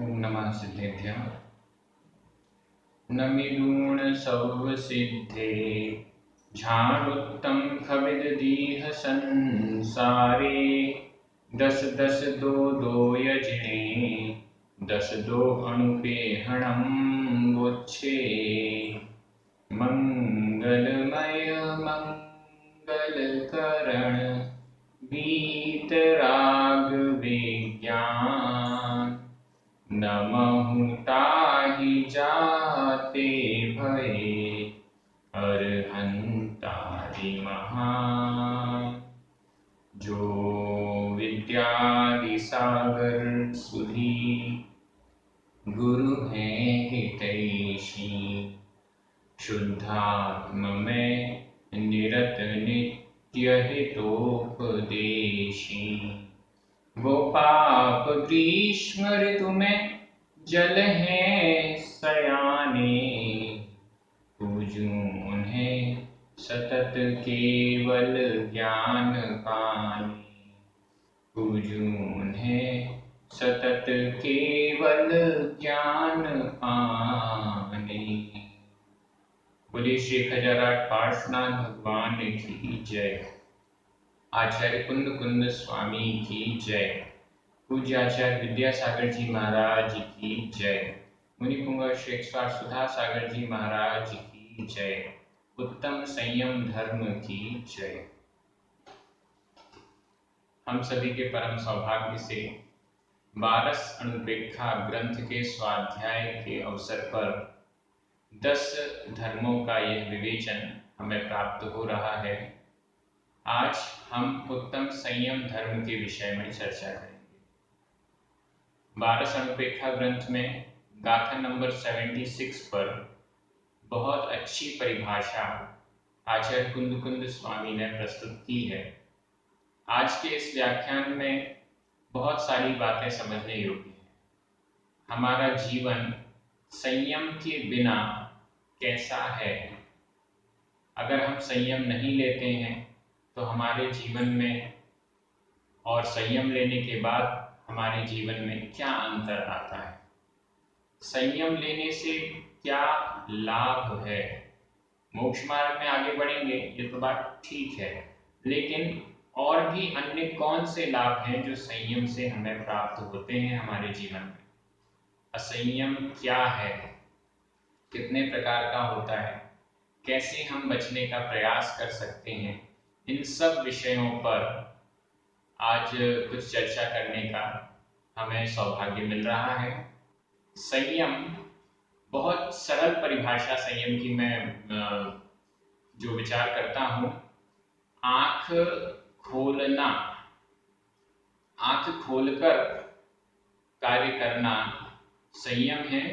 ओम नमः सिद्धेभ्यः। नमिदूण सौव सिद्धे झाड़ुत्तम खबिद दीह संसारे। दस दस दो दो यजने दस दो अणुपेहणम वोच्छे। मंगलमय मंगलकरण वीतराग विज्ञान। नमहु ताहि जाते भये अरहंतादि महान। जो विद्यादि सागर सुधी गुरु हैं हितैषी। शुद्धात्म में निरत नित्य हितोपदेशी। वो पाप ग्रीष्म ऋतु में जल हैं सयाने। पूजूं उन्हें सतत केवल ज्ञान पाने। पूजूं उन्हें सतत केवल ज्ञान पाने। बोलिए श्री खजाराट पार्श्वनाथ भगवान की जय। आचार्य कुंद कुंद स्वामी की जय। पूज्य आचार्य विद्यासागर जी महाराज की जय। मुनि पुंगव शेखर सुधा सागर जी महाराज की जय। उत्तम संयम धर्म की जय। हम सभी के परम सौभाग्य से 12 अणुपेक्षा ग्रंथ के स्वाध्याय के अवसर पर 10 धर्मों का यह विवेचन हमें प्राप्त हो रहा है। आज हम उत्तम संयम धर्म के विषय में चर्चा करेंगे। 12 अणुपेक्षा ग्रंथ में गाथा नंबर 76 पर बहुत अच्छी परिभाषा आचार्य कुंद कुंद स्वामी ने प्रस्तुत की है। आज के इस व्याख्यान में बहुत सारी बातें समझने योग्य हैं। हमारा जीवन संयम के बिना कैसा है? अगर हम संयम नहीं लेते हैं तो हमारे जीवन में और संयम लेने के बाद हमारे जीवन में क्या अंतर आता है? संयम लेने से क्या लाभ है? मोक्ष मार्ग में आगे बढ़ेंगे ये तो बात ठीक है, लेकिन और भी अन्य कौन से लाभ हैं जो संयम से हमें प्राप्त होते हैं हमारे जीवन में? असंयम क्या है, कितने प्रकार का होता है, कैसे हम बचने का प्रयास कर सकते हैं, इन सब विषयों पर आज कुछ चर्चा करने का हमें सौभाग्य मिल रहा है। संयम बहुत सरल परिभाषा संयम की मैं जो विचार करता हूँ, आंख खोलना, आंख खोलकर कार्य करना संयम है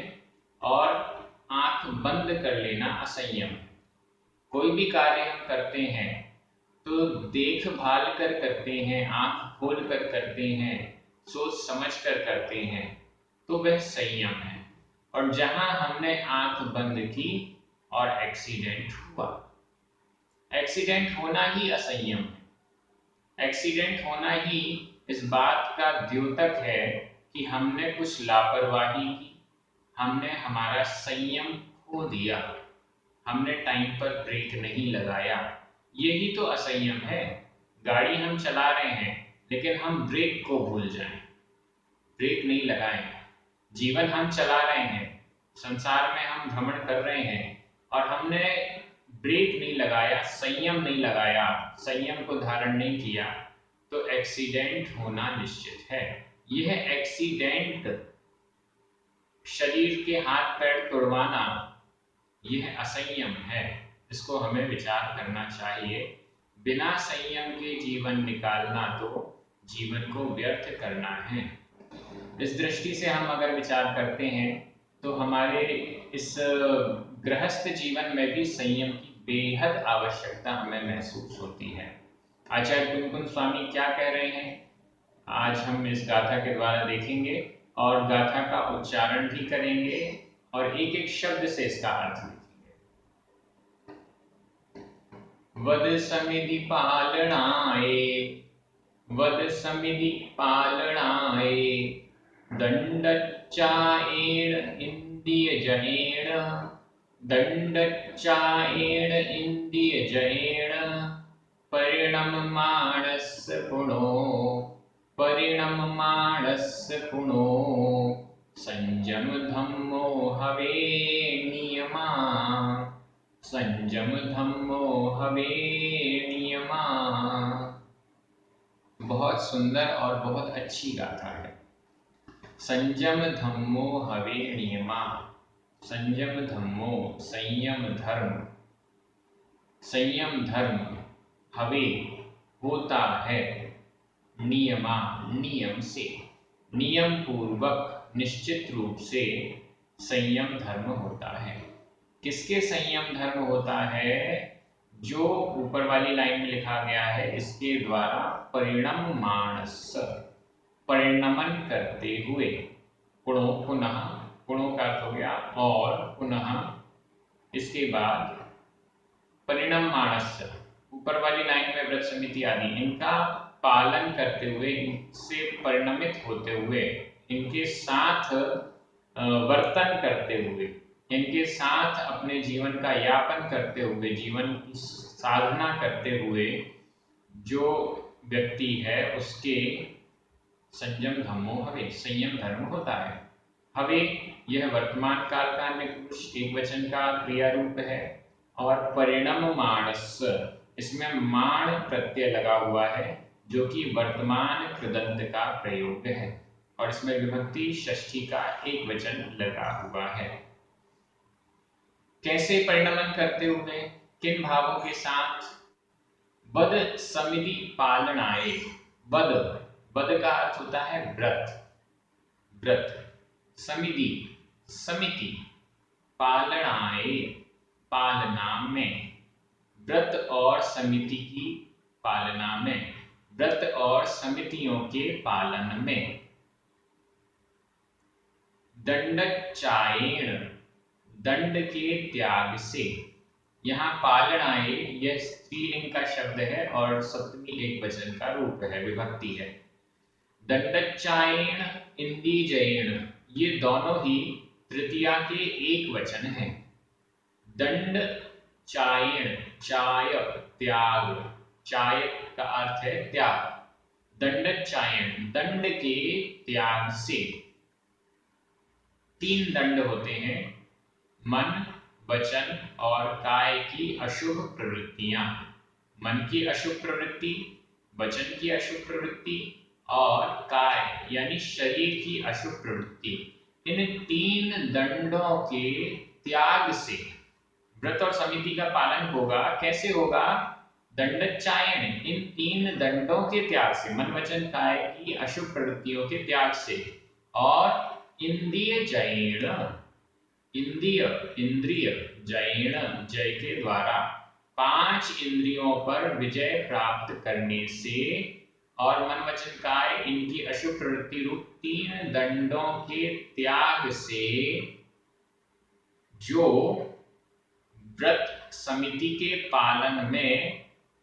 और आंख बंद कर लेना असंयम है। कोई भी कार्य हम करते हैं तो देखभाल कर करते हैं, आंख खोल कर करते हैं, सोच समझ कर करते हैं, तो वह संयम है। और जहां हमने आंख बंद की और एक्सीडेंट हुआ, एक्सीडेंट होना ही असंयम है। एक्सीडेंट होना ही इस बात का द्योतक है कि हमने कुछ लापरवाही की, हमने हमारा संयम खो दिया, हमने टाइम पर ब्रेक नहीं लगाया। यही तो असंयम है। गाड़ी हम चला रहे हैं लेकिन हम ब्रेक को भूल जाएं, ब्रेक नहीं लगाएं। जीवन हम चला रहे हैं, संसार में हम भ्रमण कर रहे हैं और हमने ब्रेक नहीं लगाया, संयम नहीं लगाया, संयम को धारण नहीं किया, तो एक्सीडेंट होना निश्चित है। यह एक्सीडेंट, शरीर के हाथ पैर तोड़वाना, यह असंयम है। इसको हमें विचार करना चाहिए। बिना संयम के जीवन निकालना तो जीवन को व्यर्थ करना है। इस दृष्टि से हम अगर विचार करते हैं तो हमारे इस गृहस्थ जीवन में भी संयम की बेहद आवश्यकता हमें महसूस होती है। आचार्य कुंद कुंद स्वामी क्या कह रहे हैं आज हम इस गाथा के द्वारा देखेंगे और गाथा का उच्चारण भी करेंगे और एक एक शब्द से इसका अर्थ लिखेंगे। वद समिधि पालनाए, वद समिधि पालनाए, दण्डच्चायेण इन्द्रियजयेन दण्डच्चायेण इन्द्रियजयेन परिणममाणस्य पुनो संयम धम्मो हवे नियमा संयम धम्मो हवे नियमा। बहुत सुंदर और बहुत अच्छी गाथा है। संयम धम्मो हवे नियमा, संयम धम्मो संयम धर्म, संयम धर्म हवे होता है, नियमा नियम से, नियम पूर्वक निश्चित रूप से संयम धर्म होता है। किसके संयम धर्म होता है? जो ऊपर वाली लाइन में लिखा गया है, इसके द्वारा परिणममाणस, परिणमन करते हुए, पुणो पुनः, पुणो का अर्थ हो गया और पुनः, इसके बाद परिणममाणस, ऊपर वाली लाइन में व्रत समिति आदि, इनका पालन करते हुए, इनसे परिणमित होते हुए, इनके साथ वर्तन करते हुए, इनके साथ अपने जीवन का यापन करते हुए, जीवन की साधना करते हुए जो व्यक्ति है उसके संयम धम्मो हवे, संयम धर्म होता है। हवे यह वर्तमान काल का अन्य पुरुष एक वचन का क्रिया रूप है और परिणममाणस, इसमें माण प्रत्यय लगा हुआ है जो कि वर्तमान कृदंत का प्रयोग है और इसमें विभक्ति षष्ठी का एक वचन लगा हुआ है। कैसे परिणमन करते हुए, किन भावों के साथ? बद समिति पालनाए, बद, बद का अर्थ होता है व्रत, व्रत, समिति, समिति, पालनाए, पालना में, व्रत और समिति की पालना में, व्रत और समितियों के पालन में। दंडचायेण, दंड के त्याग से, यहाँ पालनाए यह स्त्रीलिंग का शब्द है और सप्तमी एक वचन का रूप है, विभक्ति है। दंडचायेण इंद्रियजयेण, ये दोनों ही तृतीया के एक वचन हैं। दंड चायेण, चाय त्याग, चाय का अर्थ है त्याग, दंडचायेण दंड के त्याग से। तीन दंड होते हैं, मन, वचन और काय की अशुभ प्रवृत्तियां। मन की अशुभ प्रवृत्ति, वचन की अशुभ प्रवृत्ति और काय यानी शरीर की अशुभ प्रवृत्ति, इन तीन दंडों के त्याग से व्रत और समिति का पालन होगा। कैसे होगा? दंडचायन, इन तीन दंडों के त्याग से, मन वचन काय की अशुभ प्रवृत्तियों के त्याग से, और इंद्रिय जयेण, इंद्रिय, इंद्रिय जयेण, जय के द्वारा 5 इंद्रियों पर विजय प्राप्त करने से, और मन वचन काय इनकी अशुभ प्रवृत्ति रूप 3 दंडों के त्याग से जो व्रत समिति के पालन में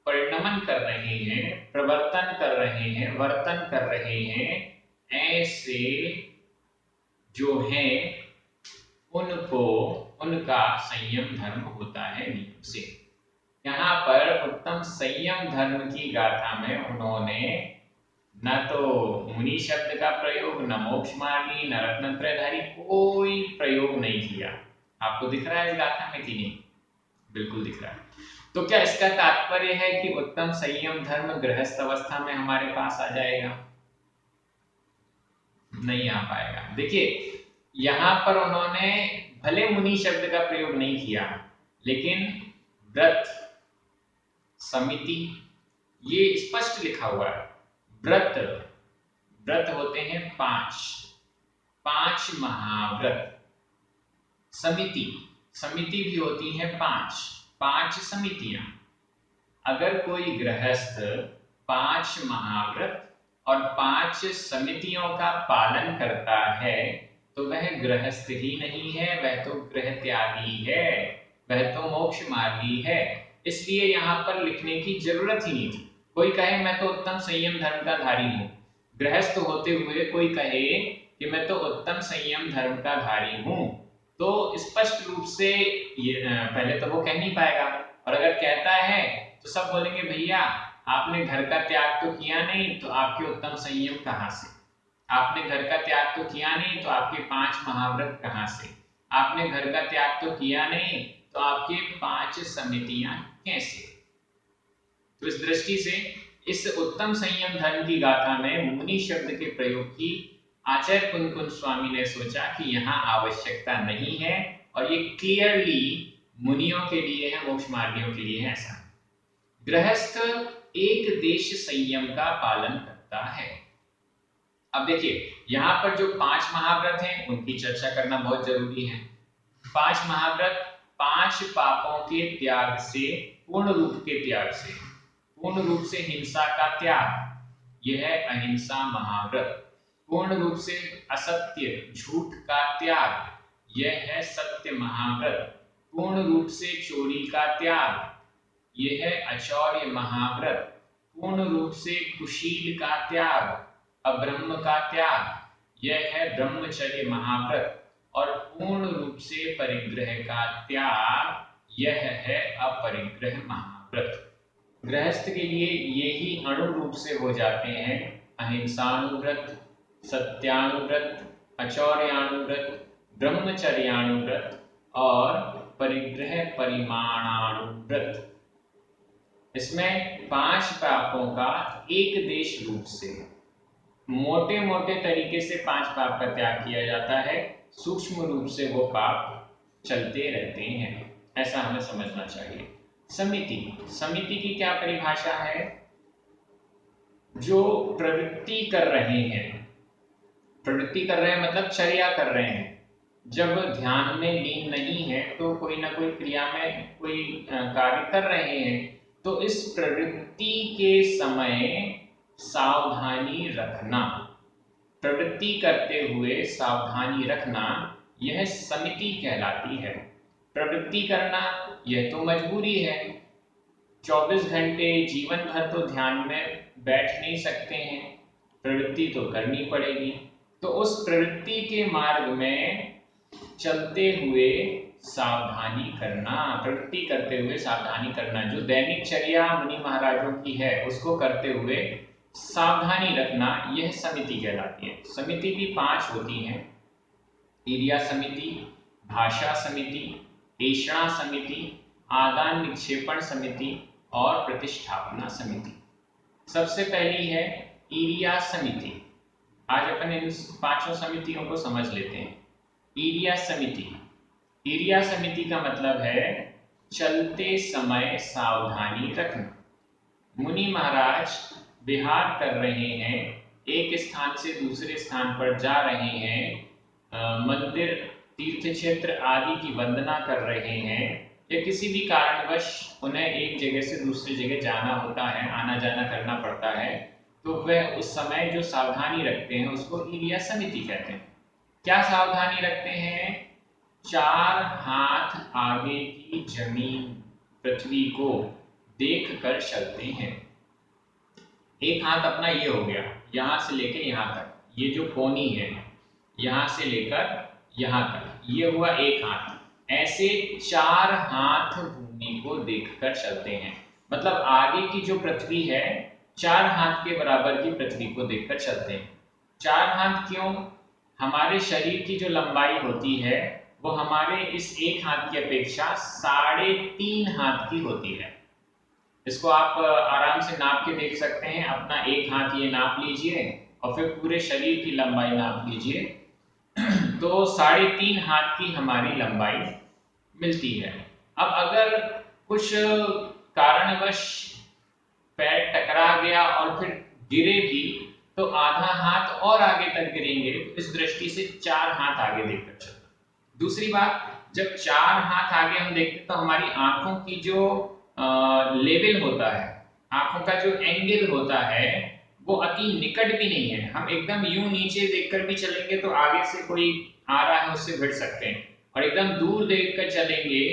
परिणमन कर रहे हैं, प्रवर्तन कर रहे हैं, वर्तन कर रहे हैं, ऐसे जो हैं उनको, उनका संयम धर्म होता है नियम से। यहाँ पर उत्तम संयम धर्म की गाथा में उन्होंने न तो मुनि शब्द का प्रयोग, न मोक्ष मार्गी, न रत्नत्रयधारी, कोई प्रयोग नहीं किया। आपको दिख रहा है इस गाथा में कि नहीं? बिल्कुल दिख रहा है। तो क्या इसका तात्पर्य है कि उत्तम संयम धर्म गृहस्थ अवस्था में हमारे पास आ जाएगा? नहीं आ पाएगा। देखिए यहाँ पर उन्होंने भले मुनि शब्द का प्रयोग नहीं किया, लेकिन व्रत समिति ये स्पष्ट लिखा हुआ है। व्रत, व्रत होते हैं 5 महाव्रत। समिति, समिति भी होती है 5 समितियां। अगर कोई गृहस्थ 5 महाव्रत और 5 समितियों का पालन करता है तो वह गृहस्थ ही नहीं है, वह तो गृह त्यागी है, वह तो मोक्ष मार्गी है। इसलिए यहाँ पर लिखने की जरूरत ही नहीं थी। कोई कहे मैं तो उत्तम संयम धर्म का धारी हूँ, गृहस्थ होते हुए कोई कहे कि मैं तो उत्तम संयम धर्म का धारी हूँ, तो स्पष्ट रूप से ये पहले तो वो कह नहीं पाएगा, और अगर कहता है तो सब बोलेंगे भैया आपने घर का त्याग तो किया नहीं, तो आपके उत्तम संयम कहाँ से? आपने घर का त्याग तो किया नहीं, तो आपके 5 महाव्रत कहाँ से? आपने घर का त्याग तो किया नहीं, तो आपके 5 समितियां कैसे? तो इस दृष्टि से इस उत्तम संयम धर्म की गाथा में मुनि शब्द के प्रयोग की आचार्य कुंद स्वामी ने सोचा कि यहाँ आवश्यकता नहीं है, और ये क्लियरली मुनियों के लिए है, मोक्ष मार्गियों के लिए है। ऐसा गृहस्थ एक देश संयम का पालन करता है। अब देखिए यहाँ पर जो 5 महाव्रत हैं उनकी चर्चा करना बहुत जरूरी है। 5 महाव्रत 5 पापों के त्याग से, पूर्ण रूप के त्याग से, पूर्ण रूप से हिंसा का त्याग, यह है अहिंसा महाव्रत। पूर्ण रूप से असत्य झूठ का त्याग, यह है सत्य महाव्रत। पूर्ण रूप से चोरी का त्याग, यह है अचौर्य महाव्रत। पूर्ण रूप से कुशील का त्याग, अब्रह्म का त्याग, यह है ब्रह्मचर्य महाव्रत। और पूर्ण रूप से परिग्रह का त्याग, यह है अपरिग्रह महाव्रत। गृहस्थ के लिए ये ही अणु रूप से हो जाते हैं अहिंसानुव्रत, सत्यानुव्रत, अचौर्यानुव्रत, ब्रह्मचर्यानुव्रत और परिग्रह परिमाणानुव्रत। इसमें 5 पापों का एक देश रूप से, मोटे मोटे तरीके से 5 पाप का त्याग किया जाता है, सूक्ष्म रूप से वो पाप चलते रहते हैं, ऐसा हमें समझना चाहिए। समिति, समिति की क्या परिभाषा है? जो प्रवृत्ति कर रहे हैं, प्रवृत्ति कर रहे हैं मतलब चर्या कर रहे हैं, जब ध्यान में लीन नहीं है तो कोई ना कोई क्रिया में कोई कार्य कर रहे हैं, तो इस प्रवृत्ति के समय सावधानी रखना, प्रवृत्ति करते हुए सावधानी रखना, यह समिति कहलाती है। प्रवृत्ति करना यह तो मजबूरी है, 24 घंटे जीवन भर तो ध्यान में बैठ नहीं सकते हैं, प्रवृत्ति तो करनी पड़ेगी। तो उस प्रवृत्ति के मार्ग में चलते हुए सावधानी करना, प्रवृत्ति करते हुए सावधानी करना, जो दैनिक चर्या मुनि महाराजों की है उसको करते हुए सावधानी रखना, यह समिति कहलाती है। समिति भी 5 होती हैं, ईर्या समिति, भाषा समिति, ऐषणा समिति, आदान निक्षेपण समिति और प्रतिष्ठापना समिति। सबसे पहली है ईर्या समिति। आज अपन इन 5 समितियों को समझ लेते हैं। ईर्या समिति, ईर्या समिति का मतलब है चलते समय सावधानी रखना। मुनि महाराज विहार कर रहे हैं, एक स्थान से दूसरे स्थान पर जा रहे हैं, मंदिर तीर्थ क्षेत्र आदि की वंदना कर रहे हैं, या किसी भी कारणवश उन्हें एक जगह से दूसरी जगह जाना होता है, आना जाना करना पड़ता है, तो वह उस समय जो सावधानी रखते हैं उसको ईर्या समिति कहते हैं। क्या सावधानी रखते हैं? 4 हाथ आगे की जमीन पृथ्वी को देख कर चलते हैं। एक हाथ अपना ये हो गया, यहां से लेकर यहां तक, ये जो कोनी है यहां से लेकर यहां तक, ये हुआ एक हाथ। ऐसे 4 हाथ भूमि को देखकर चलते हैं, मतलब आगे की जो पृथ्वी है 4 हाथ के बराबर की पृथ्वी को देखकर चलते हैं। 4 हाथ क्यों? हमारे शरीर की जो लंबाई होती है वो हमारे इस एक हाथ की अपेक्षा 3.5 हाथ की होती है। इसको आप आराम से नाप के देख सकते हैं। अपना एक हाथ ये नाप लीजिए और फिर पूरे शरीर की लंबाई नाप लीजिए, तो 3.5 हाथ की हमारी लंबाई मिलती है। अब अगर कुछ कारणवश पैर टकरा गया और फिर गिरे भी तो आधा हाथ और आगे तक गिरेंगे, तो इस दृष्टि से 4 हाथ आगे देखकर चलना। दूसरी बात, जब 4 हाथ आगे हम देखते तो हमारी आंखों की जो लेवल होता है, आंखों का जो एंगल होता है वो अति निकट भी नहीं है। हम एकदम यूं नीचे देखकर भी चलेंगे तो आगे से कोई आ रहा है उससे भिड़ सकते हैं, और एकदम दूर देखकर चलेंगे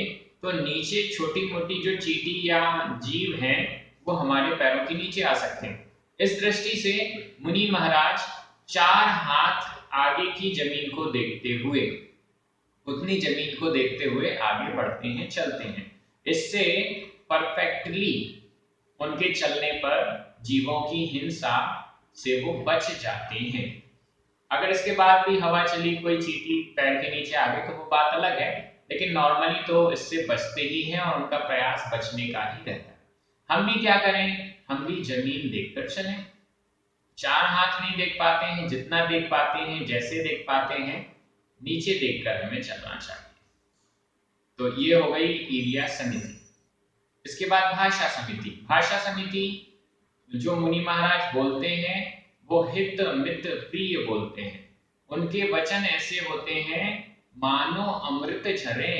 तो नीचे छोटी मोटी जो चींटी या जीव हैं वो हमारे पैरों के नीचे आ सकते हैं। इस दृष्टि से मुनि महाराज 4 हाथ आगे की जमीन को देखते हुए, उतनी जमीन को देखते हुए आगे बढ़ते हैं, चलते हैं। इससे परफेक्टली उनके चलने पर जीवों की हिंसा से वो बच जाते हैं। अगर इसके बाद भी हवा चली, कोई चींटी पैर के नीचे आ गई तो वो बात अलग है, लेकिन नॉर्मली तो इससे बचते ही हैं और उनका प्रयास बचने का ही रहता है। हम भी क्या करें, हम भी जमीन देखकर चलें। चार हाथ नहीं देख पाते हैं, जितना देख पाते हैं, जैसे देख पाते हैं, नीचे देखकर हमें चलना चाहिए। तो ये हो गई एरिया समिति। इसके बाद भाषा समिति। भाषा समिति जो मुनि महाराज बोलते हैं वो हित मित प्रिय बोलते हैं। उनके वचन ऐसे होते हैं मानो अमृत झरे।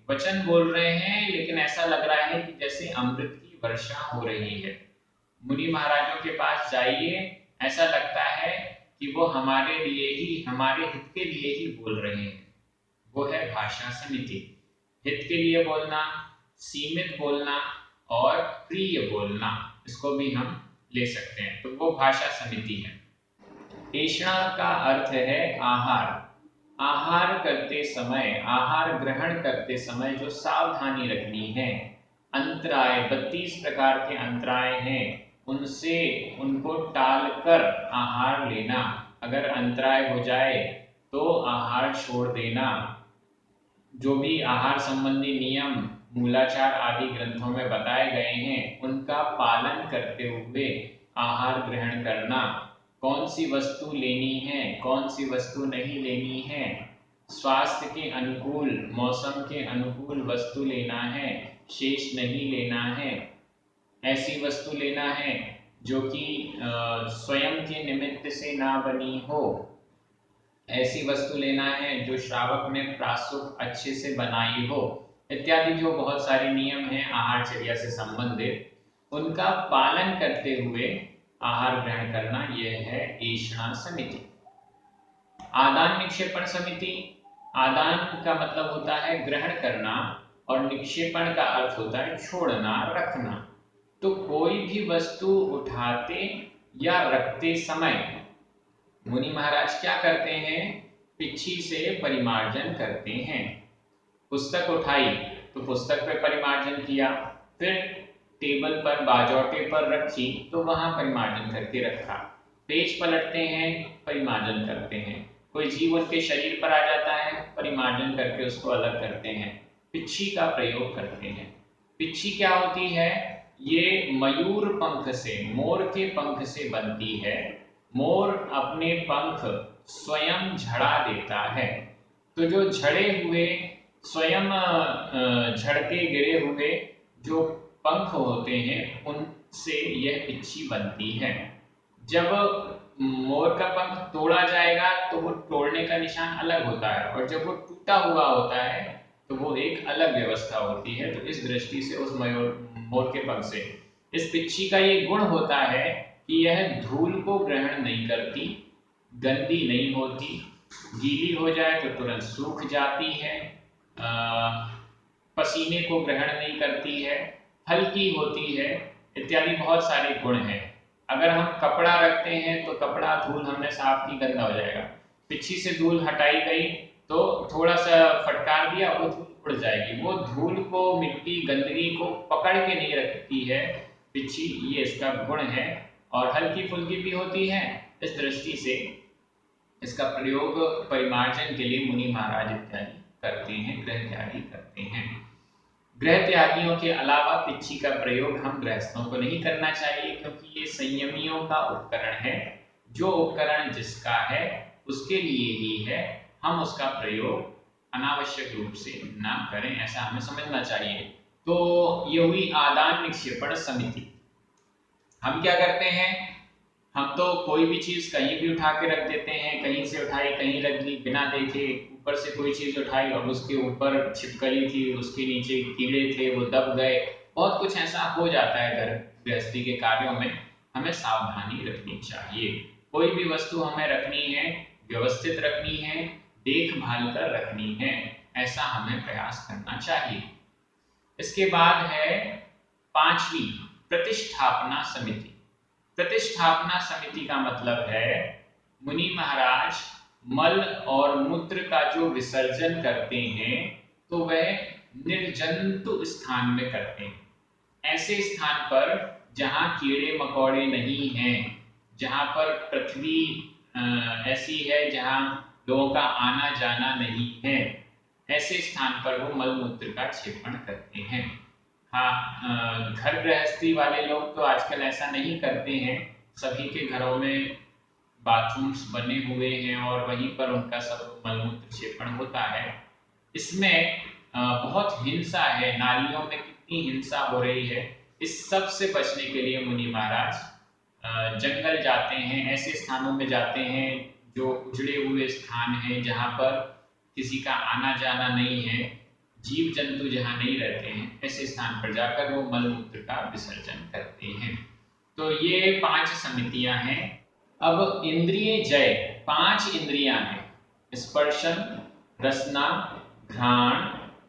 वचन बोल रहे हैं लेकिन ऐसा लग रहा है कि जैसे अमृत की वर्षा हो रही है। मुनि महाराजों के पास जाइए, ऐसा लगता है कि वो हमारे लिए ही, हमारे हित के लिए ही बोल रहे हैं। वो है भाषा समिति। हित के लिए बोलना, सीमित बोलना और प्रिय बोलना, इसको भी हम ले सकते हैं। तो वो भाषा समिति है। ऐषणा का अर्थ है आहार। आहार करते समय, आहार ग्रहण करते समय जो सावधानी रखनी है, अंतराय 32 प्रकार के अंतराय हैं, उनसे उनको टालकर आहार लेना। अगर अंतराय हो जाए तो आहार छोड़ देना। जो भी आहार संबंधी नियम मूलाचार आदि ग्रंथों में बताए गए हैं, उनका पालन करते हुए आहार ग्रहण करना। कौन सी वस्तु लेनी है, कौन सी वस्तु नहीं लेनी है, स्वास्थ्य के अनुकूल, मौसम के अनुकूल वस्तु लेना है, शेष नहीं लेना है। ऐसी वस्तु लेना है जो कि स्वयं के निमित्त से ना बनी हो। ऐसी वस्तु लेना है जो श्रावक ने प्रासुप अच्छे से बनाई हो, इत्यादि जो बहुत सारे नियम हैं आहारचर्या से संबंधित, उनका पालन करते हुए आहार ग्रहण करना, यह है ऐषणा समिति। आदान निक्षेपण समिति। आदान का मतलब होता है ग्रहण करना और निक्षेपण का अर्थ होता है छोड़ना, रखना। तो कोई भी वस्तु उठाते या रखते समय मुनि महाराज क्या करते हैं, पिच्छी से परिमार्जन करते हैं। पुस्तक उठाई तो पुस्तक पर परिमार्जन किया, फिर टेबल पर बाजौटे पर रखी तो वहां परिमार्जन करके रखा। पेज पलटते हैं, परिमार्जन करते हैं। कोई जीव उनके शरीर पर आ जाता है, परिमार्जन करके उसको अलग करते हैं, पिच्छी का प्रयोग करते हैं। पिच्छी क्या होती है, ये मयूर पंख से, मोर के पंख से बनती है। मोर अपने पंख स्वयं झड़ा देता है, तो जो झड़े हुए, स्वयं झड़ के गिरे हुए जो पंख होते हैं, उनसे यह पिच्छी बनती है। जब मोर का पंख तोड़ा जाएगा तो वो तोड़ने का निशान अलग होता है, और जब वो टूटा हुआ होता है तो वो एक अलग व्यवस्था होती है। तो इस दृष्टि से उस मोर के पंख से इस पिच्छी का ये गुण होता है कि यह धूल को ग्रहण नहीं करती, गंदी नहीं होती, गीली हो जाए तो तुरंत सूख जाती है, पसीने को ग्रहण नहीं करती है, हल्की होती है, इत्यादि बहुत सारे गुण हैं। अगर हम कपड़ा रखते हैं तो कपड़ा धूल हमने साफ की, गंदा हो जाएगा। पिच्छी से धूल हटाई गई तो थोड़ा सा फटकार दिया, वो धूल उड़ जाएगी। वो धूल को, मिट्टी, गंदगी को पकड़ के नहीं रखती है पिच्छी, ये इसका गुण है। और हल्की फुल्की भी होती है। इस दृष्टि से इसका प्रयोग परिमार्जन के लिए मुनि महाराज इत्यादि करते हैं, गृह त्यागी करते हैं। गृह त्यागियों के अलावा पिच्छी का प्रयोग हम गृहस्थों को नहीं करना चाहिए, क्योंकि ये संयमियों का उपकरण है। जो उपकरण जिसका है उसके लिए ही है, हम उसका प्रयोग अनावश्यक रूप से ना करें, ऐसा हमें समझना चाहिए। तो ये हुई आदान निक्षेपण समिति। हम क्या करते हैं, हम तो कोई भी चीज कहीं भी उठा के रख देते हैं, कहीं से उठाई कहीं रख दी बिना देखे, ऊपर से कोई चीज उठाई और उसके ऊपर छिपकली थी, उसके नीचे कीड़े थे, वो दब गए। बहुत कुछ ऐसा हो जाता है घर गृहस्थी के कार्यों में, हमें सावधानी रखनी चाहिए। कोई भी वस्तु हमें रखनी है, व्यवस्थित रखनी है, देखभाल कर रखनी है, ऐसा हमें प्रयास करना चाहिए। इसके बाद है पांचवी, प्रतिष्ठापना समिति। प्रतिष्ठापना समिति का मतलब है मुनि महाराज मल और मूत्र का जो विसर्जन करते हैं तो वह निर्जंतु स्थान में करते हैं, ऐसे स्थान पर जहाँ कीड़े मकोड़े नहीं हैं, जहाँ पर पृथ्वी ऐसी है जहाँ लोगों का आना जाना नहीं है, ऐसे स्थान पर वो मल मूत्र का क्षेपण करते हैं। हाँ, घर गृहस्थी वाले लोग तो आजकल ऐसा नहीं करते हैं, सभी के घरों में बाथरूम्स बने हुए हैं और वहीं पर उनका सब मलमूत्र क्षेपण होता है। इसमें बहुत हिंसा है, नालियों में कितनी हिंसा हो रही है। इस सब से बचने के लिए मुनि महाराज जंगल जाते हैं, ऐसे स्थानों में जाते हैं जो उजड़े हुए स्थान हैं, जहाँ पर किसी का आना जाना नहीं है, जीव जंतु जहाँ नहीं रहते हैं, ऐसे स्थान पर जाकर वो मलमूत्र का विसर्जन करते हैं। तो ये 5 समितियां हैं। अब इंद्रिय जय, 5 इंद्रियां हैं, स्पर्शन, रसना, घ्राण,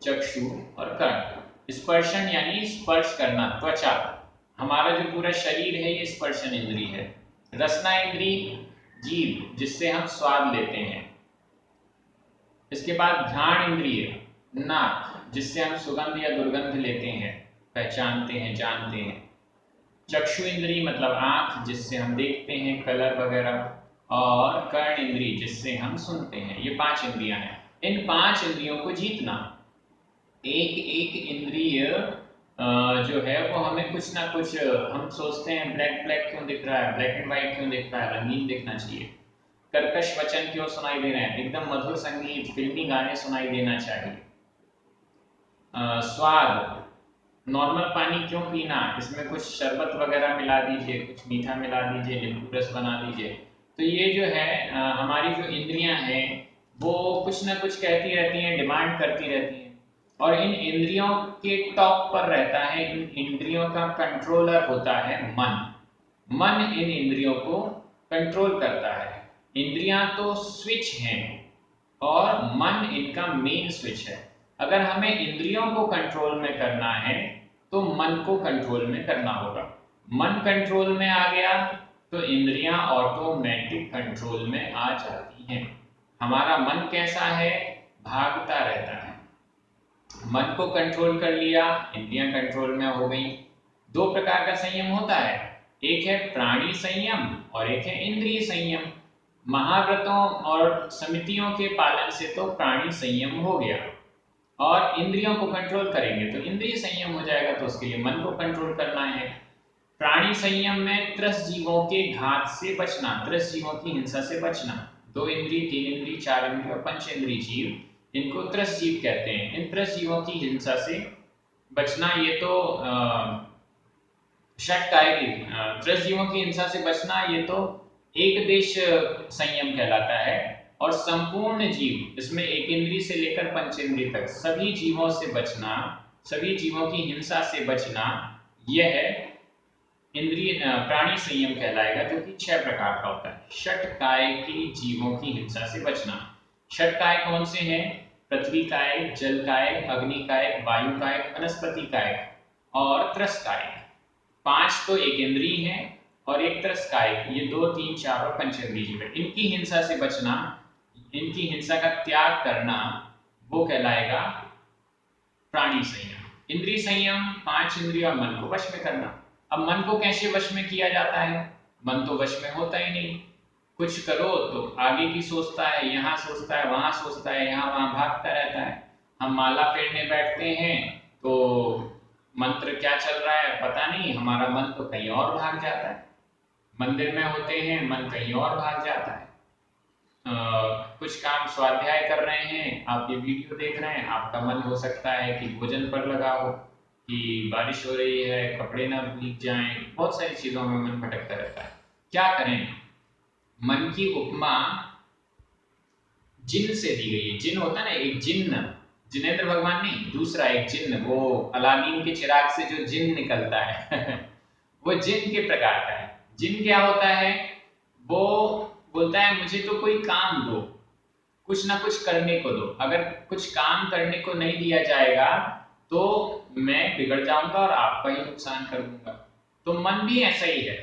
चक्षु और कर्ण। स्पर्शन यानी स्पर्श करना, त्वचा, हमारा जो पूरा शरीर है ये स्पर्शन इंद्रिय है। रसना इंद्रिय, जीभ जिससे हम स्वाद लेते हैं। इसके बाद घ्राण इंद्रिय, नाक जिससे हम सुगंध या दुर्गंध लेते हैं, पहचानते हैं, जानते हैं। चक्षु इंद्रिय मतलब आंख जिससे हम देखते हैं कलर वगैरह, और कर्ण इंद्रिय जिससे हम सुनते हैं। ये 5 इंद्रियां हैं। इन 5 इंद्रियों को जीतना, एक एक इंद्रिय जो है वो हमें कुछ ना कुछ, हम सोचते हैं ब्लैक ब्लैक क्यों दिख रहा है, ब्लैक एंड व्हाइट क्यों दिख रहा है, रंगीन दिखना चाहिए। कर्कश वचन क्यों सुनाई दे रहे हैं, एकदम मधुर संगीत, फिल्मी गाने सुनाई देना चाहिए। स्वाद, नॉर्मल पानी क्यों पीना, इसमें कुछ शरबत वगैरह मिला दीजिए, कुछ मीठा मिला दीजिए, नींबू रस बना दीजिए। तो ये जो है हमारी जो इंद्रियां हैं वो कुछ ना कुछ कहती रहती हैं, डिमांड करती रहती हैं, और इन इंद्रियों के टॉप पर रहता है, इन इंद्रियों का कंट्रोलर होता है मन। मन इन इंद्रियों को कंट्रोल करता है। इंद्रियां तो स्विच हैं और मन इनका मेन स्विच है। अगर हमें इंद्रियों को कंट्रोल में करना है तो मन को कंट्रोल में करना होगा। मन कंट्रोल में आ गया तो इंद्रियां ऑटोमेटिक कंट्रोल में आ जाती हैं। हमारा मन कैसा है, भागता रहता है। मन को कंट्रोल कर लिया, इंद्रियां कंट्रोल में हो गई। 2 प्रकार का संयम होता है, एक है प्राणी संयम और एक है इंद्रिय संयम। महाव्रतों और समितियों के पालन से तो प्राणी संयम हो गया, और इंद्रियों को कंट्रोल करेंगे तो इंद्रिय संयम हो जाएगा, तो उसके लिए मन को कंट्रोल करना है। प्राणी संयम में त्रस जीवों के घात से बचना, त्रस जीवों की हिंसा से बचना। 2 इंद्रिय, 3 इंद्रिय, 4 इंद्रिय और 5 इंद्रिय जीव, इनको त्रस जीव कहते हैं। इन त्रस जीवों की हिंसा से बचना, ये तो षटकाय की, त्रस जीवों की हिंसा से बचना ये तो एक देश संयम कहलाता है। और संपूर्ण जीव, इसमें एक इंद्रिय से लेकर 5 इंद्रिय तक सभी जीवों से बचना, सभी जीवों की हिंसा से बचना, यह इंद्रिय प्राणी संयम कहलाएगा, जो कि 6 प्रकार का होता है। षटकाय की जीवों की हिंसा से बचना। षटकाय कौन से हैं, पृथ्वी काय, जल काय, अग्नि काय, वायु काय, वनस्पति काय और त्रसकाय। 5 तो एक इंद्रिय है और एक त्रसकाय, ये 2, 3, 4 और 5 इंद्रिय जीव है। इनकी हिंसा से बचना, इनकी हिंसा का त्याग करना, वो कहलाएगा प्राणी संयम। इंद्रिय संयम, 5 इंद्रिय और मन को वश में करना। अब मन को कैसे वश में किया जाता है, मन तो वश में होता ही नहीं। कुछ करो तो आगे की सोचता है, यहाँ सोचता है, वहां सोचता है, यहाँ वहां भागता रहता है। हम माला फेरने बैठते हैं तो मंत्र क्या चल रहा है पता नहीं, हमारा मन तो कहीं और भाग जाता है। मंदिर में होते हैं, मन कहीं और भाग जाता है। कुछ काम स्वाध्याय कर रहे हैं, आप ये वीडियो देख रहे हैं, आपका मन हो सकता है कि भोजन पर लगा हो, कि बारिश हो रही है, कपड़े ना भीग जाएं, बहुत सारी चीजों में मन भटकता रहता है। क्या करें, मन की उपमा जिन से दी गई है। जिन होता है ना, एक जिन्न, जिनेंद्र भगवान नहीं, दूसरा एक जिन्न, वो अलादीन के चिराग से जो जिन निकलता है वो जिन के प्रकार का है। जिन क्या होता है, वो बोलता है मुझे तो कोई काम दो, कुछ ना कुछ करने को दो। अगर कुछ काम करने को नहीं दिया जाएगा तो मैं बिगड़ जाऊंगा और आपका ही नुकसान कर दूंगा। तो मन भी ऐसा ही है।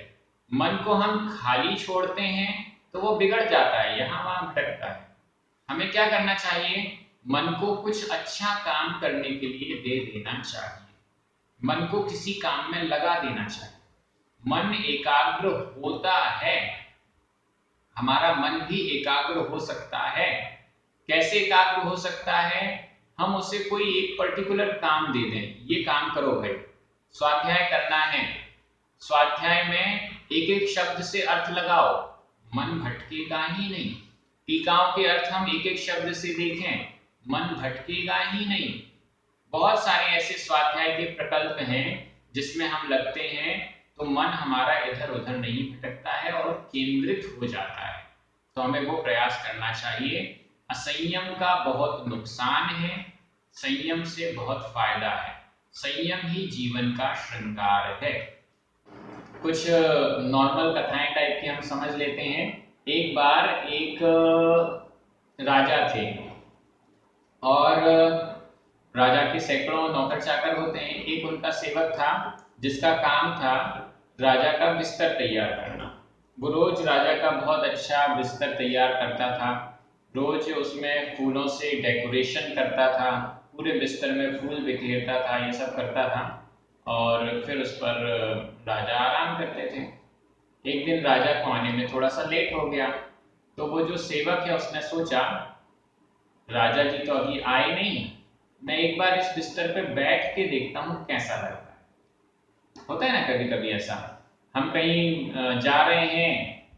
मन को हम खाली छोड़ते हैं तो वो बिगड़ जाता है, यहाँ वहाँ भटकता है। हमें क्या करना चाहिए? मन को कुछ अच्छा काम करने के लिए दे देना चाहिए, मन को किसी काम में लगा देना चाहिए। मन एकाग्र होता है, हमारा मन भी एकाग्र हो सकता है। कैसे एकाग्र हो सकता है? हम उसे कोई एक पर्टिकुलर काम दे दें, ये काम करो भाई, स्वाध्याय करना है, स्वाध्याय में एक एक शब्द से अर्थ लगाओ, मन भटकेगा ही नहीं। टीकाओं के अर्थ हम एक एक शब्द से देखें, मन भटकेगा ही नहीं। बहुत सारे ऐसे स्वाध्याय के प्रकल्प हैं जिसमें हम लगते हैं तो मन हमारा इधर उधर नहीं भटकता है और केंद्रित हो जाता है। तो हमें वो प्रयास करना चाहिए। असंयम का बहुत नुकसान है, संयम से बहुत फायदा है। संयम ही जीवन का श्रृंगार है। कुछ नॉर्मल कथाएं टाइप की हम समझ लेते हैं। एक बार एक राजा थे और राजा के सैकड़ों नौकर चाकर होते हैं। एक उनका सेवक था जिसका काम था राजा का बिस्तर तैयार करना। वो रोज राजा का बहुत अच्छा बिस्तर तैयार करता था, रोज उसमें फूलों से डेकोरेशन करता था, पूरे बिस्तर में फूल बिखेरता था, ये सब करता था और फिर उस पर राजा आराम करते थे। एक दिन राजा को आने में थोड़ा सा लेट हो गया, तो वो जो सेवक है उसने सोचा राजा जी तो अभी आए नहीं, मैं एक बार इस बिस्तर पे बैठ के देखता हूँ कैसा लगता है। होता है ना कभी कभी ऐसा, हम कहीं जा रहे हैं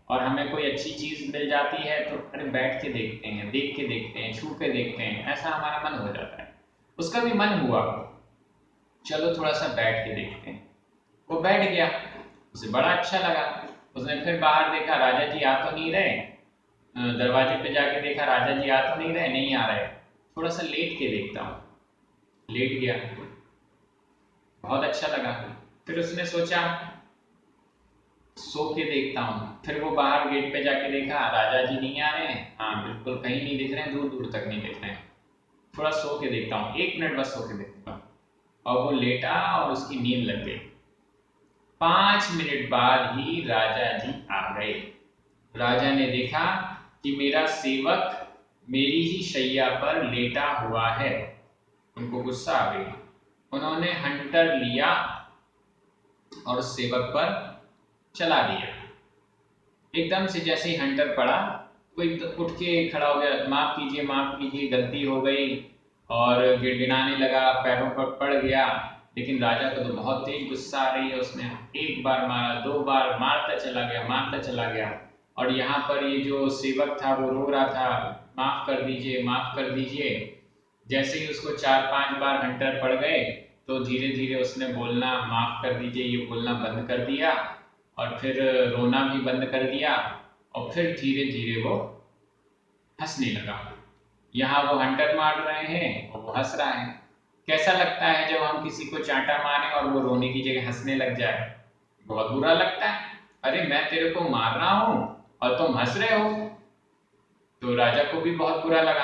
और हमें कोई अच्छी चीज मिल जाती है तो अरे बैठ के देखते हैं, देख के देखते हैं, छू के देखते हैं, ऐसा हमारा मन हो जाता है। उसका भी मन हुआ, चलो थोड़ा सा बैठ के देखते हैं। वो बैठ गया, उसे बड़ा अच्छा लगा। उसने फिर बाहर देखा राजा जी आ तो नहीं रहे, दरवाजे पे जाके देखा राजा जी आ तो नहीं रहे, नहीं आ रहे, थोड़ा सा लेट के देखता हूँ। लेट गया, बहुत अच्छा लगा। फिर उसने सोचा सो के देखता हूँ। फिर वो बाहर गेट पे जाके देखा राजा जी नहीं आ रहे हैं, हाँ बिल्कुल कहीं नहीं दिख रहे हैं, दूर दूर तक नहीं दिख रहे हैं, थोड़ा सो के देखता हूँ, 1 मिनट बस सो के देखता हूँ। और वो लेटा और उसकी नींद लग गई। 5 मिनट बाद ही राजा जी आ गए। राजा ने देखा कि मेरा सेवक मेरी ही शैया पर लेटा हुआ है। उनको गुस्सा आ गई, उन्होंने हंटर लिया और उस सेवक पर चला दिया। एकदम से जैसे ही हंटर पड़ा, कोई उठ के खड़ा हो गया, माफ कीजिए गलती हो गई, और गिड़गिड़ाने लगा, पैरों पर पड़ गया। लेकिन राजा को तो बहुत तेज गुस्सा आ रही है, उसने एक बार मारा, 2 बार, मारता चला गया। और यहाँ पर ये जो सेवक था वो रो रहा था, माफ कर दीजिए, माफ कर दीजिए। जैसे ही उसको 4-5 बार हंटर पड़ गए तो धीरे धीरे उसने बोलना माफ कर दीजिए ये बोलना बंद कर दिया, और फिर रोना भी बंद कर दिया, और फिर धीरे धीरे वो हंसने लगा। यहाँ वो हंटर मार रहे हैं और वो हंस रहा है। कैसा लगता है जब हम किसी को चांटा मारें और वो रोने की जगह हंसने लग जाए? बहुत बुरा लगता है। अरे मैं तेरे को मार रहा हूं और तुम हंस रहे हो। तो राजा को भी बहुत बुरा लगा,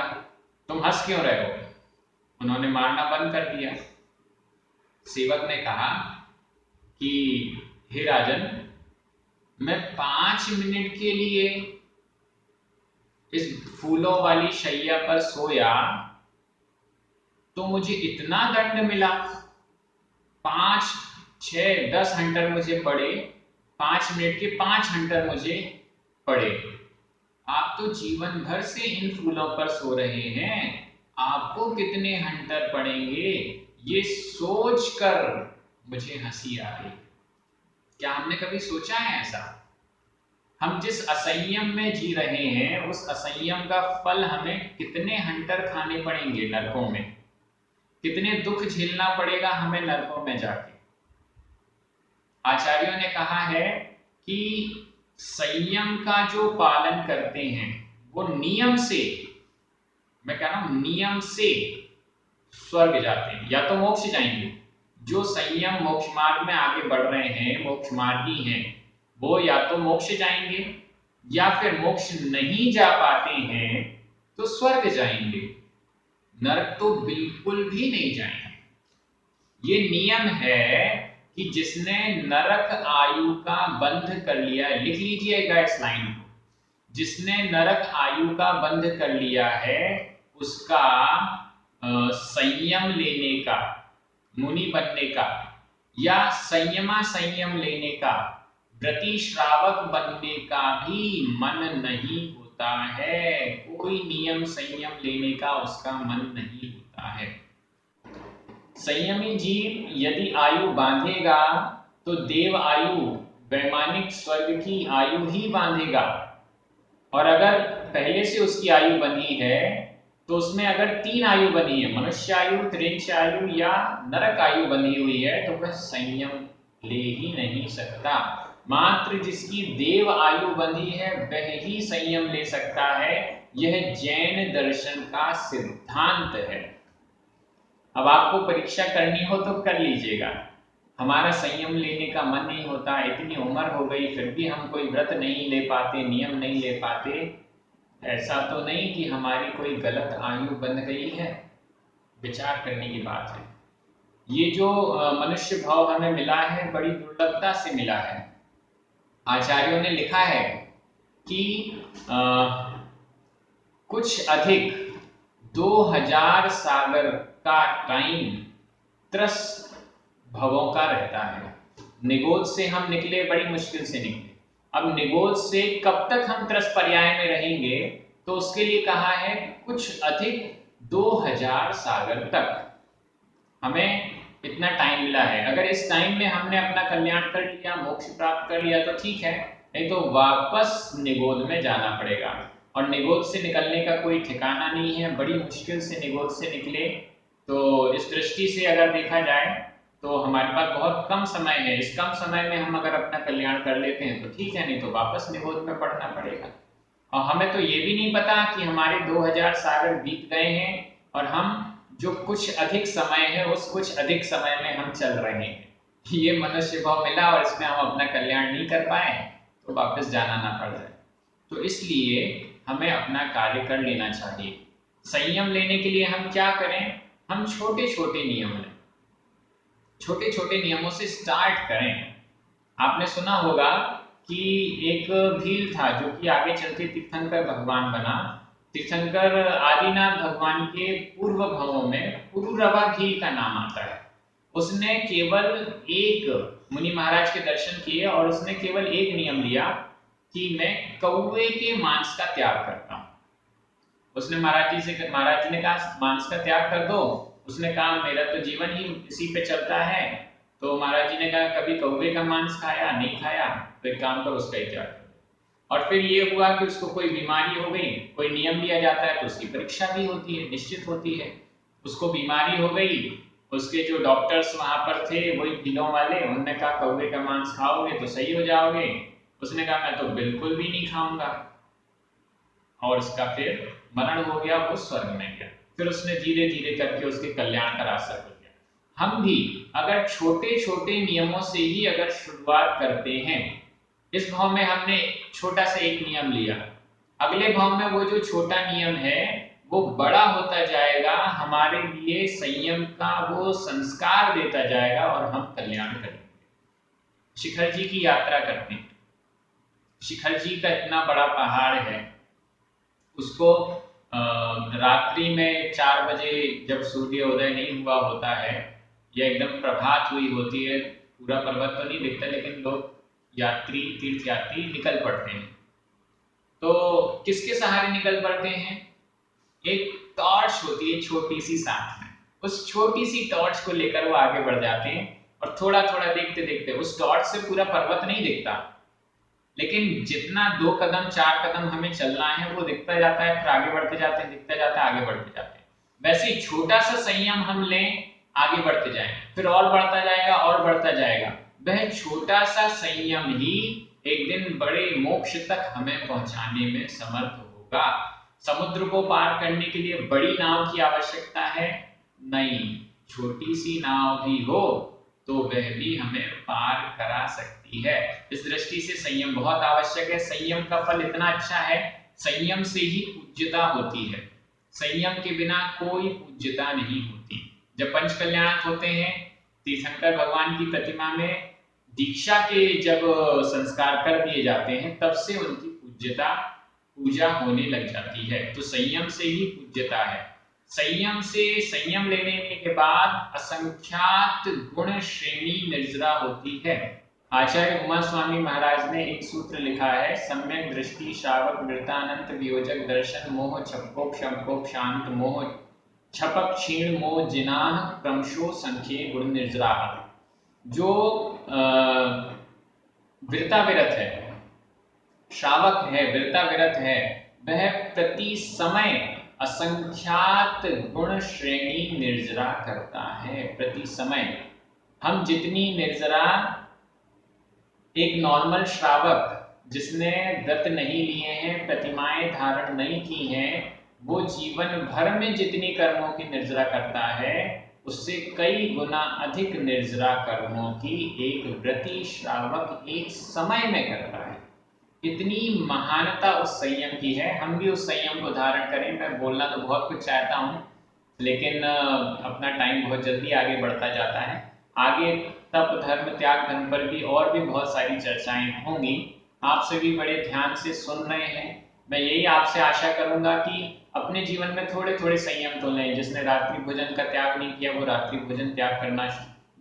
तुम हंस क्यों रहे हो? उन्होंने मारना बंद कर दिया। सेवक ने कहा कि हे राजन, मैं 5 मिनट के लिए इस फूलों वाली शैया पर सोया तो मुझे इतना दंड मिला, 5, 6, 10 हंटर मुझे पड़े, 5 मिनट के 5 हंटर मुझे पड़े। आप तो जीवन भर से इन फूलों पर सो रहे हैं, आपको कितने हंटर पड़ेंगे, ये सोचकर मुझे हंसी आ रही। क्या हमने कभी सोचा है ऐसा? हम जिस असंयम में जी रहे हैं उस असंयम का फल हमें कितने हंटर खाने पड़ेंगे नरकों में, कितने दुख झेलना पड़ेगा हमें नरकों में जाके। आचार्यों ने कहा है कि संयम का जो पालन करते हैं वो नियम से, मैं कह रहा हूं नियम से स्वर्ग जाते हैं या तो मोक्ष जाएंगे। जो संयम मोक्ष मार्ग में आगे बढ़ रहे हैं, मोक्ष मार्गी हैं, वो या तो मोक्ष जाएंगे या फिर मोक्ष नहीं जा पाते हैं तो स्वर्ग जाएंगे, नरक तो बिल्कुल भी नहीं जाएंगे। ये नियम है कि जिसने नरक आयु का बंध कर लिया, लिख लीजिएगा इस लाइन को, जिसने नरक आयु का बंध कर लिया है उसका संयम लेने का, मुनि बनने का, या संयम लेने का, व्रती श्रावक बनने का भी मन नहीं होता है। कोई नियम संयम लेने का उसका मन नहीं होता है। संयमी जीव यदि आयु बांधेगा तो देव आयु, वैमानिक स्वर्ग की आयु ही बांधेगा। और अगर पहले से उसकी आयु बनी है तो उसमें अगर 3 आयु बनी है, मनुष्य आयु, त्रिंश आयु या नरक आयु बनी हुई है, तो वह संयम ले ही नहीं सकता। मात्र जिसकी देव आयु बंधी है वह ही संयम ले सकता है। यह जैन दर्शन का सिद्धांत है। अब आपको परीक्षा करनी हो तो कर लीजिएगा। हमारा संयम लेने का मन नहीं होता, इतनी उम्र हो गई फिर भी हम कोई व्रत नहीं ले पाते, नियम नहीं ले पाते, ऐसा तो नहीं कि हमारी कोई गलत आयु बन गई है। विचार करने की बात है। ये जो मनुष्य भाव हमें मिला है बड़ी दुर्लभता से मिला है। आचार्यों ने लिखा है कि कुछ अधिक 2000 सागर का टाइम त्रस भवों का रहता है। निगोद से हम निकले, बड़ी मुश्किल से निकले। अब निगोद से कब तक हम त्रस पर्याय में रहेंगे, तो उसके लिए कहा है कुछ अधिक 2000 सागर तक हमें इतना टाइम मिला है। अगर इस टाइम में हमने अपना कल्याण कर लिया, मोक्ष प्राप्त कर लिया तो ठीक है, नहीं तो वापस निगोद में जाना पड़ेगा। और निगोद से निकलने का कोई ठिकाना नहीं है, बड़ी मुश्किल से निगोद से निकले। तो इस दृष्टि से अगर देखा जाए तो हमारे पास बहुत कम समय है। इस कम समय में हम अगर अपना कल्याण कर लेते हैं तो ठीक है, नहीं तो वापस निगोद में पड़ना पड़ेगा। और हमें तो ये भी नहीं पता कि हमारे 2000 सागर बीत गए हैं और हम जो कुछ अधिक समय है उस कुछ अधिक समय में हम चल रहे हैं। ये मनुष्य भाव मिला और इसमें हम अपना कल्याण नहीं कर पाए तो वापस जाना ना पड़ जाए। तो इसलिए हमें अपना कार्य कर लेना चाहिए। संयम लेने के लिए हम क्या करें? हम छोटे छोटे नियम लें, छोटे छोटे नियमों से स्टार्ट करें। आपने सुना होगा कि एक भील था जो कि आगे चलते तीर्थंकर भगवान बना। तीर्थंकर आदिनाथ भगवान के पूर्व भावों में पुरुरवा भील का नाम आता है। उसने केवल एक मुनि महाराज के दर्शन किए और उसने केवल एक नियम लिया कि मैं कौवे के मांस का त्याग करता हूं। उसने महाराज जी ने कहा मांस का त्याग कर दो। उसने कहा मेरा तो जीवन ही इसी पे चलता है। तो महाराज जी ने कहा कभी कौवे का मांस खाया? नहीं खाया। तो एक काम करो, उसका ही त्याग करो। और फिर ये हुआ कि उसको कोई बीमारी हो गई। कोई नियम लिया जाता है तो उसकी परीक्षा भी होती है, निश्चित होती है। उसको बीमारी हो गई, उसके जो डॉक्टर्स वहां पर थे वही भीलों वाले, उन्होंने कहा कौवे का मांस खाओगे तो सही हो जाओगे। उसने कहा मैं तो बिल्कुल भी नहीं खाऊंगा। और उसका फिर मरण हो गया, वो स्वर्ग में गया। फिर उसने धीरे धीरे करके उसके कल्याण का रास्ता खुल गया। हम भी अगर छोटे छोटे नियमों से ही अगर शुरुआत करते हैं, इस भाव में हमने छोटा सा एक नियम लिया, अगले भाव में वो जो छोटा नियम है वो बड़ा होता जाएगा, हमारे लिए संयम का वो संस्कार देता जाएगा और हम कल्याण करेंगे। शिखर जी की यात्रा करते हैं। शिखर जी का इतना बड़ा पहाड़ है, उसको रात्रि में 4 बजे जब सूर्य उदय नहीं हुआ होता है या एकदम प्रभात हुई होती है, पूरा पर्वत तो नहीं दिखता, लेकिन लोग यात्री, तीर्थ यात्री निकल पड़ते हैं। तो किसके सहारे निकल पड़ते हैं? एक टॉर्च होती है छोटी सी साथ में, उस छोटी सी टॉर्च को लेकर वो आगे बढ़ जाते हैं। और थोड़ा थोड़ा देखते देखते उस टॉर्च से पूरा पर्वत नहीं दिखता, लेकिन जितना 2 कदम 4 कदम हमें चलना है वो दिखता जाता है, फिर आगे बढ़ते जाते हैं, दिखता जाता है, आगे बढ़ते जाते हैं। वैसे ही छोटा सा संयम हम लें, आगे बढ़ते जाएं, फिर और बढ़ता जाएगा और बढ़ता जाएगा। वह छोटा सा संयम ही एक दिन बड़े मोक्ष तक हमें पहुंचाने में समर्थ होगा। समुद्र को पार करने के लिए बड़ी नाव की आवश्यकता है? नहीं, छोटी सी नाव भी हो तो वह भी हमें पार करा सकती है। इस दृष्टि से संयम बहुत आवश्यक है। संयम का फल इतना अच्छा है, संयम से ही पूज्यता होती है। संयम के बिना कोई पूज्यता नहीं होती। जब पंच कल्याण होते हैं, तीर्थंकर भगवान की प्रतिमा में दीक्षा के जब संस्कार कर दिए जाते हैं, तब से उनकी पूज्यता पूजा होने लग जाती है। तो संयम से ही पूज्यता है। संयम लेने के बाद असंख्यात गुण श्रेणी निर्जरा होती है। आचार्य उमा स्वामी महाराज ने एक सूत्र लिखा है, सम्यक दृष्टि श्रावक वृत्तानंत वियोजक दर्शन मोह छप्पोक शंकोप शांत मोह छपक क्षीण मोह जिनाह क्रमशो संख्ये गुण निर्जरा। जो वृत्ताविरत है, श्रावक है, वृत्ताविरत है, वह प्रति समय असंख्यात गुण श्रेणी निर्जरा करता है। प्रति समय हम जितनी निर्जरा एक नॉर्मल श्रावक जिसने व्रत नहीं लिए हैं, प्रतिमाएं धारण नहीं की हैं, वो जीवन भर में जितनी कर्मों की निर्जरा करता है उससे कई गुना अधिक निर्जरा कर्मों की एक व्रती श्रावक एक समय में करता है। इतनी महानता उस संयम की है। हम भी उस संयम को धारण करें। मैं बोलना तो बहुत कुछ चाहता हूँ, लेकिन अपना टाइम बहुत जल्दी आगे बढ़ता जाता है। आगे तप धर्म त्याग धर्म पर भी और भी बहुत सारी चर्चाएं होंगी। आप सभी बड़े ध्यान से सुन रहे हैं। मैं यही आपसे आशा करूंगा कि अपने जीवन में थोड़े थोड़े संयम तो लें। जिसने रात्रि भोजन का त्याग नहीं किया वो रात्रि भोजन त्याग करना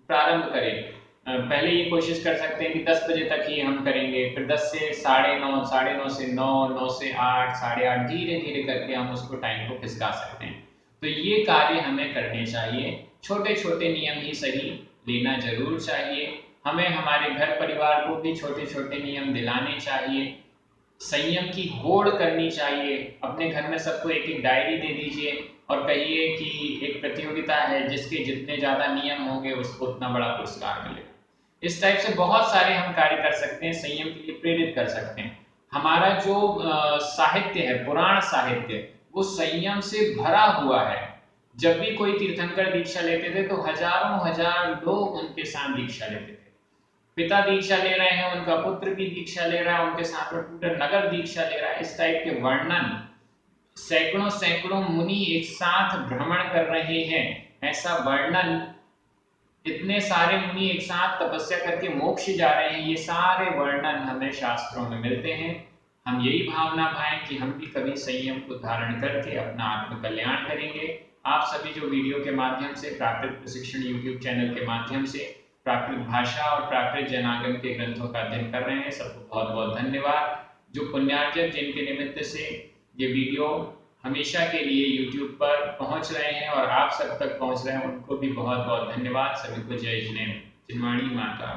प्रारंभ करें। पहले ये कोशिश कर सकते हैं कि 10 बजे तक ही हम करेंगे, फिर 10 से 9:30, 9:30 से 9, 9 से 8, 8:30, धीरे धीरे करके हम उसको टाइम को खिसका सकते हैं। तो ये कार्य हमें करने चाहिए। छोटे छोटे नियम ही सही, लेना जरूर चाहिए। हमें हमारे घर परिवार को भी छोटे छोटे नियम दिलाने चाहिए। संयम की होड़ करनी चाहिए। अपने घर में सबको एक एक डायरी दे दीजिए और कहिए कि एक प्रतियोगिता है, जिसके जितने ज्यादा नियम होंगे उसको उतना बड़ा पुरस्कार मिलेगा। इस टाइप से बहुत सारे हम कार्य कर सकते हैं, संयम के लिए प्रेरित कर सकते हैं। हमारा जो साहित्य है, पुराण साहित्य, वो संयम से भरा हुआ है। जब भी कोई तीर्थंकर दीक्षा लेते थे तो हजारों हजार लोग उनके साथ दीक्षा लेते थे। पिता दीक्षा ले रहे हैं, उनका पुत्र भी दीक्षा ले रहा है, उनके साथ में पूरा नगर दीक्षा ले रहा है। इस टाइप के वर्णन सैकड़ों सैकड़ों मुनि एक साथ भ्रमण कर रहे हैं, ऐसा वर्णन, इतने सारे मुनि एक साथ तपस्या करके मोक्ष जा रहे हैं, ये सारे वर्णन हमें शास्त्रों में मिलते हैं। हम यही भावना भाएं कि हम भी कभी संयम को धारण करके अपना आत्म कल्याण करेंगे। आप सभी जो वीडियो के माध्यम से, प्राकृत प्रशिक्षण यूट्यूब चैनल के माध्यम से प्राकृत भाषा और प्राकृत जनागम के ग्रंथों का अध्ययन कर रहे हैं, सबको बहुत बहुत धन्यवाद। जो पुण्यार्जक जिनके निमित्त से ये वीडियो हमेशा के लिए YouTube पर पहुंच रहे हैं और आप सब तक पहुंच रहे हैं, उनको भी बहुत बहुत धन्यवाद। सभी को जय जिनेन्द्र, जिनवाणी माता।